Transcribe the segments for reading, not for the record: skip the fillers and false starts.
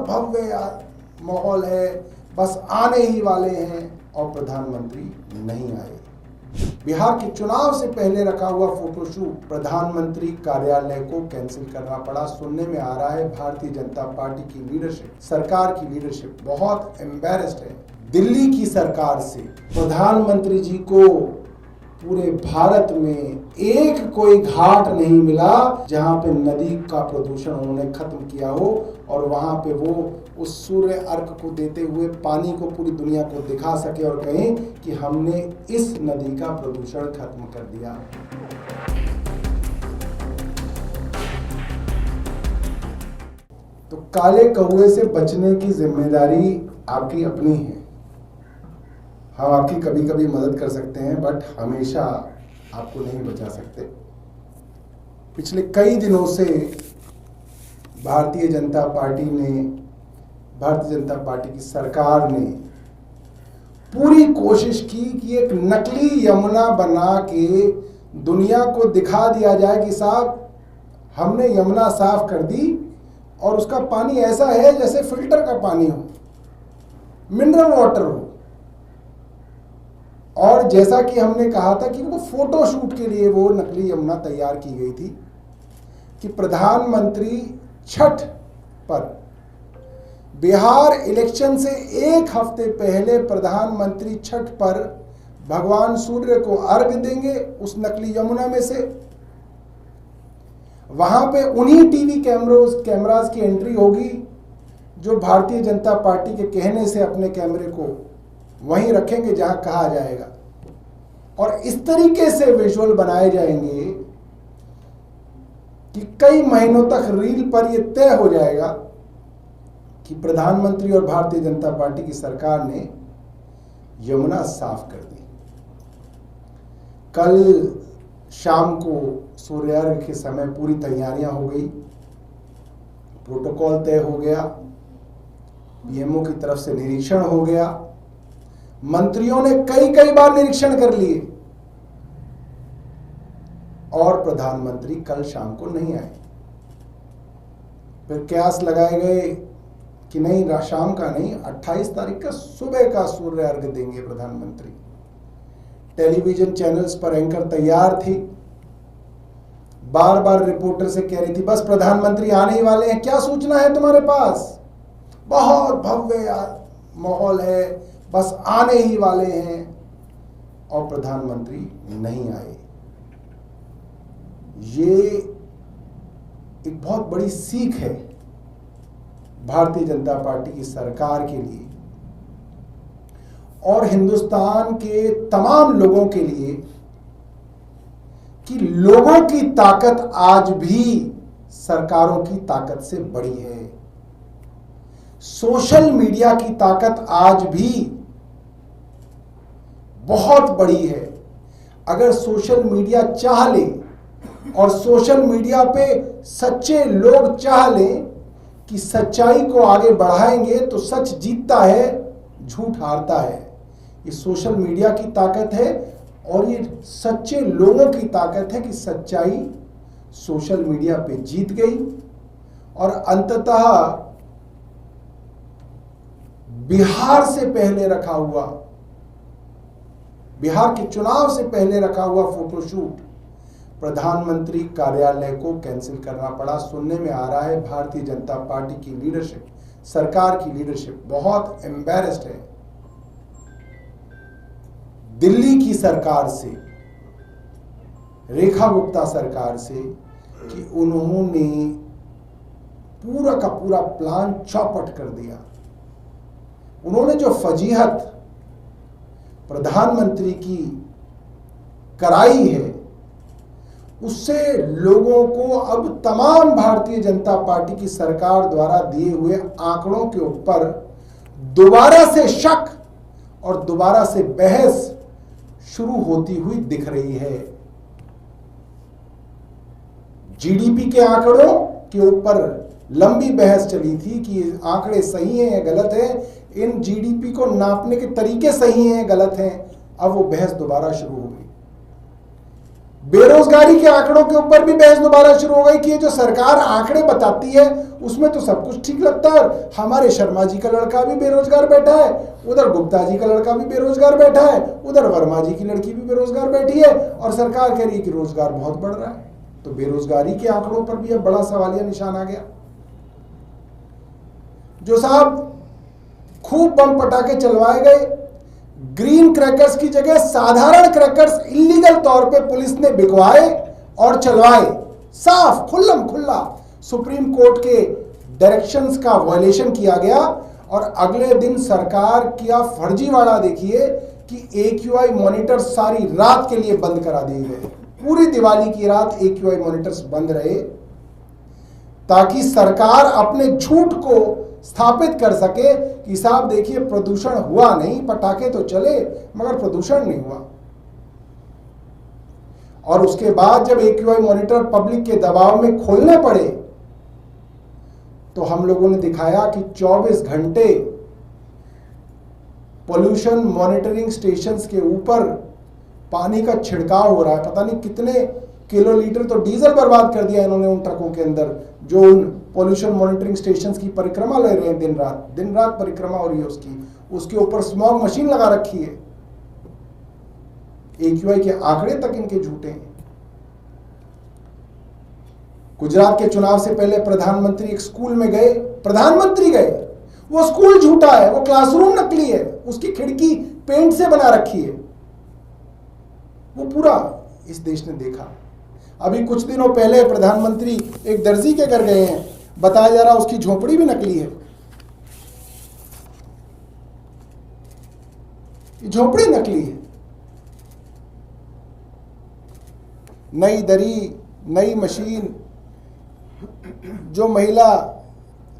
भव्य माहौल है, बस आने ही वाले हैं और प्रधानमंत्री नहीं आए। बिहार के चुनाव से पहले रखा हुआ फोटोशूट प्रधानमंत्री कार्यालय को कैंसिल करना पड़ा। सुनने में आ रहा है भारतीय जनता पार्टी की लीडरशिप, सरकार की लीडरशिप बहुत एम्बैरेस्ड है। दिल्ली की सरकार से प्रधानमंत्री जी को पूरे भारत में एक कोई घाट नहीं मिला जहां पे नदी का प्रदूषण उन्होंने खत्म किया हो और वहां पे वो उस सूर्य अर्घ को देते हुए पानी को पूरी दुनिया को दिखा सके और कहें कि हमने इस नदी का प्रदूषण खत्म कर दिया। तो काले कौवे से बचने की जिम्मेदारी आपकी अपनी है। हम आपकी कभी कभी मदद कर सकते हैं, बट हमेशा आपको नहीं बचा सकते। पिछले कई दिनों से भारतीय जनता पार्टी की सरकार ने पूरी कोशिश की कि एक नकली यमुना बना के दुनिया को दिखा दिया जाए कि साहब हमने यमुना साफ कर दी और उसका पानी ऐसा है जैसे फिल्टर का पानी हो, मिनरल वाटर हो। और जैसा कि हमने कहा था कि वो फोटो शूट के लिए वो नकली यमुना तैयार की गई थी कि प्रधानमंत्री छठ पर, बिहार इलेक्शन से एक हफ्ते पहले प्रधानमंत्री छठ पर भगवान सूर्य को अर्घ देंगे उस नकली यमुना में से। वहां पे उन्हीं टीवी कैमरास की एंट्री होगी जो भारतीय जनता पार्टी के कहने से अपने कैमरे को वहीं रखेंगे जहां कहा जाएगा, और इस तरीके से विजुअल बनाए जाएंगे कि कई महीनों तक रील पर यह तय हो जाएगा कि प्रधानमंत्री और भारतीय जनता पार्टी की सरकार ने यमुना साफ कर दी। कल शाम को सूर्यार्घ के समय पूरी तैयारियां हो गई, प्रोटोकॉल तय हो गया, पीएमओ की तरफ से निरीक्षण हो गया, मंत्रियों ने कई बार निरीक्षण कर लिए और प्रधानमंत्री कल शाम को नहीं आए। फिर कयास लगाए गए कि नहीं, शाम का नहीं, 28 तारीख का सुबह का सूर्य अर्घ देंगे प्रधानमंत्री। टेलीविजन चैनल्स पर एंकर तैयार थी, बार बार रिपोर्टर से कह रही थी बस प्रधानमंत्री आने ही वाले हैं, क्या सूचना है तुम्हारे पास, बहुत भव्य माहौल है, बस आने ही वाले हैं, और प्रधानमंत्री नहीं आए। ये एक बहुत बड़ी सीख है भारतीय जनता पार्टी की सरकार के लिए और हिंदुस्तान के तमाम लोगों के लिए कि लोगों की ताकत आज भी सरकारों की ताकत से बड़ी है। सोशल मीडिया की ताकत आज भी बहुत बड़ी है। अगर सोशल मीडिया चाह ले और सोशल मीडिया पे सच्चे लोग चाह लें कि सच्चाई को आगे बढ़ाएंगे तो सच जीतता है, झूठ हारता है। ये सोशल मीडिया की ताकत है और ये सच्चे लोगों की ताकत है कि सच्चाई सोशल मीडिया पे जीत गई और अंततः बिहार के चुनाव से पहले रखा हुआ फोटोशूट प्रधानमंत्री कार्यालय को कैंसिल करना पड़ा। सुनने में आ रहा है भारतीय जनता पार्टी की लीडरशिप, सरकार की लीडरशिप बहुत एम्बैरेस्ड है दिल्ली की सरकार से, रेखा गुप्ता सरकार से, कि उन्होंने पूरा का पूरा प्लान चौपट कर दिया। उन्होंने जो फजीहत प्रधानमंत्री की कराई है उससे लोगों को अब तमाम भारतीय जनता पार्टी की सरकार द्वारा दिए हुए आंकड़ों के ऊपर दोबारा से शक और दोबारा से बहस शुरू होती हुई दिख रही है। जीडीपी के आंकड़ों के ऊपर लंबी बहस चली थी कि आंकड़े सही हैं या गलत हैं, इन जीडीपी को नापने के तरीके सही हैं या गलत हैं। अब वो बहस दोबारा शुरू हो गई। बेरोजगारी के आंकड़ों के ऊपर भी बहस दोबारा शुरू हो गई कि ये जो सरकार आंकड़े बताती है उसमें तो सब कुछ ठीक लगता है। हमारे शर्मा जी का लड़का भी बेरोजगार बैठा है, उधर गुप्ता जी का लड़का भी बेरोजगार बैठा है, उधर वर्मा जी की लड़की भी बेरोजगार बैठी है, और सरकार कह रही है कि रोजगार बहुत बढ़ रहा है। तो बेरोजगारी के आंकड़ों पर भी अब बड़ा सवालिया निशान आ गया। जो साहब खूब बम पटाखे चलवाए गए, ग्रीन क्रैकर्स की जगह साधारण क्रैकर्स इलीगल तौर पे पुलिस ने बिकवाए और चलवाए, साफ खुल्लम खुल्ला सुप्रीम कोर्ट के डायरेक्शंस का वायलेशन किया गया। और अगले दिन सरकार किया फर्जीवाड़ा देखिए कि AQI मॉनिटर सारी रात के लिए बंद करा दिए गए। पूरी दिवाली की रात AQI मॉनिटर्स बंद रहे ताकि सरकार अपने झूठ को स्थापित कर सके कि साहब देखिए प्रदूषण हुआ नहीं, पटाखे तो चले मगर प्रदूषण नहीं हुआ। और उसके बाद जब AQI मॉनिटर पब्लिक के दबाव में खोलने पड़े तो हम लोगों ने दिखाया कि 24 घंटे पोल्यूशन मॉनिटरिंग स्टेशंस के ऊपर पानी का छिड़काव हो रहा है। पता नहीं कितने किलोलीटर तो डीजल बर्बाद कर दिया इन्होंने उन ट्रकों के अंदर जो उन पोल्यूशन मॉनिटरिंग स्टेशंस की परिक्रमा ले रहे हैं। दिन रात परिक्रमा हो रही है उसके ऊपर स्मॉग मशीन लगा रखी है। AQI के आंकड़े तक इनके झूठे हैं। गुजरात के चुनाव से पहले प्रधानमंत्री एक स्कूल में गए, प्रधानमंत्री गए, वो स्कूल झूठा है, वो क्लासरूम नकली है, उसकी खिड़की पेंट से बना रखी है। वो पूरा इस देश ने देखा। अभी कुछ दिनों पहले प्रधानमंत्री एक दर्जी के घर गए हैं, बताया जा रहा उसकी झोपड़ी भी नकली है। झोपड़ी नकली है। नई दरी, नई मशीन, जो महिला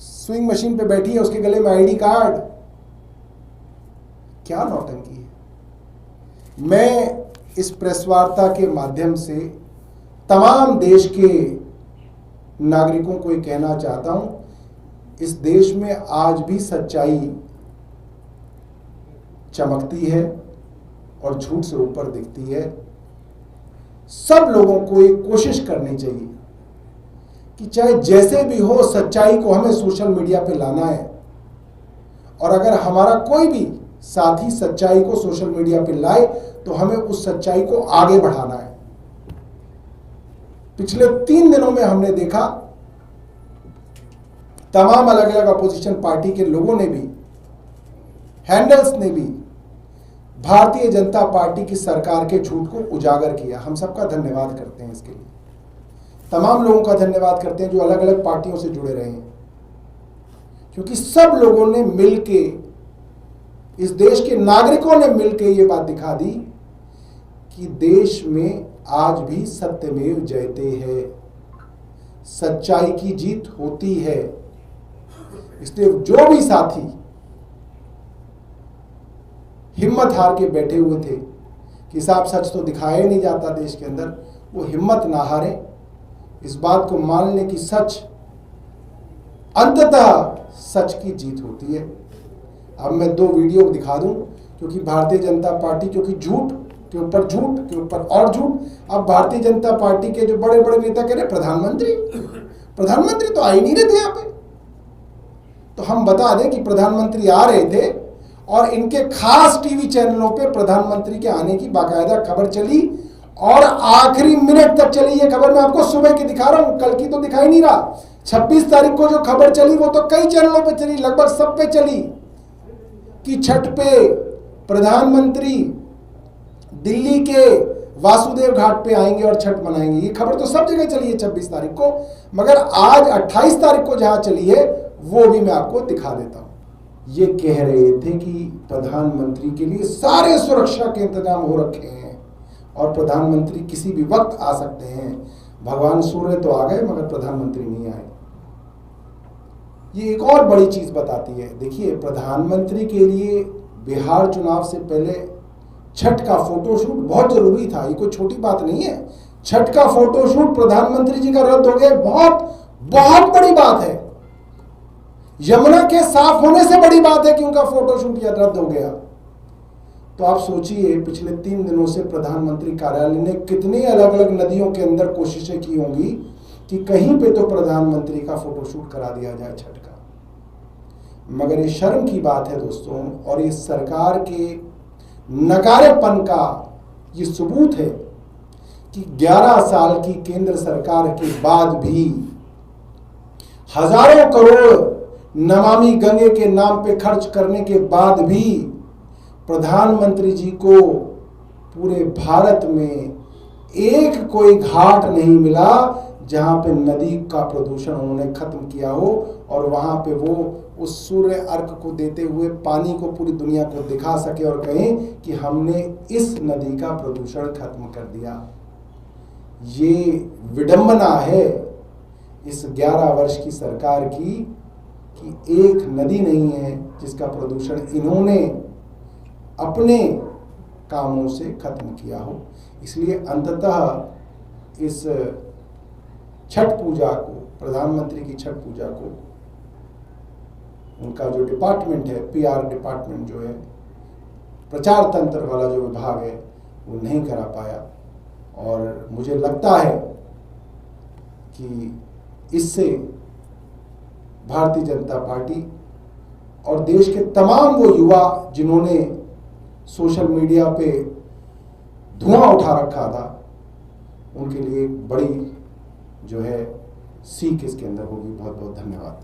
स्विंग मशीन पे बैठी है उसके गले में ID कार्ड। क्या नौटंकी है। मैं इस प्रेस वार्ता के माध्यम से तमाम देश के नागरिकों को ये कहना चाहता हूं, इस देश में आज भी सच्चाई चमकती है और झूठ से ऊपर दिखती है। सब लोगों को ये कोशिश करनी चाहिए कि चाहे जैसे भी हो सच्चाई को हमें सोशल मीडिया पे लाना है। और अगर हमारा कोई भी साथी सच्चाई को सोशल मीडिया पे लाए तो हमें उस सच्चाई को आगे बढ़ाना है। पिछले 3 दिनों में हमने देखा तमाम अलग अलग अपोजिशन पार्टी के लोगों ने भी, हैंडल्स ने भी भारतीय जनता पार्टी की सरकार के झूठ को उजागर किया। हम सबका धन्यवाद करते हैं इसके लिए। तमाम लोगों का धन्यवाद करते हैं जो अलग अलग पार्टियों से जुड़े रहे हैं, क्योंकि सब लोगों ने मिलके, इस देश के नागरिकों ने मिलके ये बात दिखा दी कि देश में आज भी सत्यमेव जयते है, सच्चाई की जीत होती है। इसलिए जो भी साथी हिम्मत हार के बैठे हुए थे कि साहब सच तो दिखाया नहीं जाता देश के अंदर, वो हिम्मत ना हारे। इस बात को मान लें कि सच अंततः सच की जीत होती है। अब मैं 2 वीडियो दिखा दूं, क्योंकि भारतीय जनता पार्टी, क्योंकि झूठ के ऊपर झूठ के ऊपर और झूठ। अब भारतीय जनता पार्टी के जो बड़े बड़े नेता कह रहे प्रधानमंत्री तो आ ही नहीं रहे थे यहाँ पे। तो हम बता दें कि प्रधानमंत्री आ रहे थे और इनके खास टीवी चैनलों पे प्रधानमंत्री के आने की बाकायदा खबर चली और आखिरी मिनट तक चली। ये खबर मैं आपको सुबह की दिखा रहा हूं, कल की तो दिखाई नहीं रहा। 26 तारीख को जो खबर चली वो तो कई चैनलों पे चली, लगभग सब पे चली कि छठ पे प्रधानमंत्री दिल्ली के वासुदेव घाट पे आएंगे और छठ मनाएंगे। ये खबर तो सब जगह चली है 26 तारीख को, मगर आज 28 तारीख को जहां चली है वो भी मैं आपको दिखा देता हूं। ये कह रहे थे कि प्रधानमंत्री के लिए सारे सुरक्षा के इंतजाम हो रखे हैं और प्रधानमंत्री किसी भी वक्त आ सकते हैं। भगवान सूर्य तो आ गए मगर प्रधानमंत्री नहीं आए। ये एक और बड़ी चीज बताती है। देखिए, प्रधानमंत्री के लिए बिहार चुनाव से पहले छठ का फोटोशूट बहुत जरूरी था। ये कोई छोटी बात नहीं है। छठ का फोटोशूट प्रधानमंत्री जी का रद्द हो गया, बहुत बहुत बड़ी बात है। यमुना के साफ होने से बड़ी बात है कि उनका फोटोशूट रद्द हो गया। तो आप सोचिए पिछले 3 दिनों से प्रधानमंत्री कार्यालय ने कितनी अलग अलग नदियों के अंदर कोशिशें की होंगी कि कहीं पे तो प्रधानमंत्री का फोटोशूट करा दिया जाए छठ का। मगर ये शर्म की बात है दोस्तों, और ये सरकार के नकारेपन का ये सबूत है कि 11 साल की केंद्र सरकार के बाद भी हजारों करोड़ नमामि गंगे के नाम पे खर्च करने के बाद भी प्रधानमंत्री जी को पूरे भारत में एक कोई घाट नहीं मिला जहां पे नदी का प्रदूषण उन्होंने खत्म किया हो और वहां पे वो उस सूर्य अर्घ को देते हुए पानी को पूरी दुनिया को दिखा सके और कहें कि हमने इस नदी का प्रदूषण खत्म कर दिया। ये विडंबना है इस 11 वर्ष की सरकार की कि एक नदी नहीं है जिसका प्रदूषण इन्होंने अपने कामों से खत्म किया हो। इसलिए अंततः इस छठ पूजा को, प्रधानमंत्री की छठ पूजा को, उनका जो डिपार्टमेंट है, पीआर डिपार्टमेंट जो है, प्रचार तंत्र वाला जो विभाग है, वो नहीं करा पाया। और मुझे लगता है कि इससे भारतीय जनता पार्टी और देश के तमाम वो युवा जिन्होंने सोशल मीडिया पे धुआं उठा रखा था, उनके लिए बड़ी जो है सीख इसके अंदर होगी। बहुत बहुत धन्यवाद।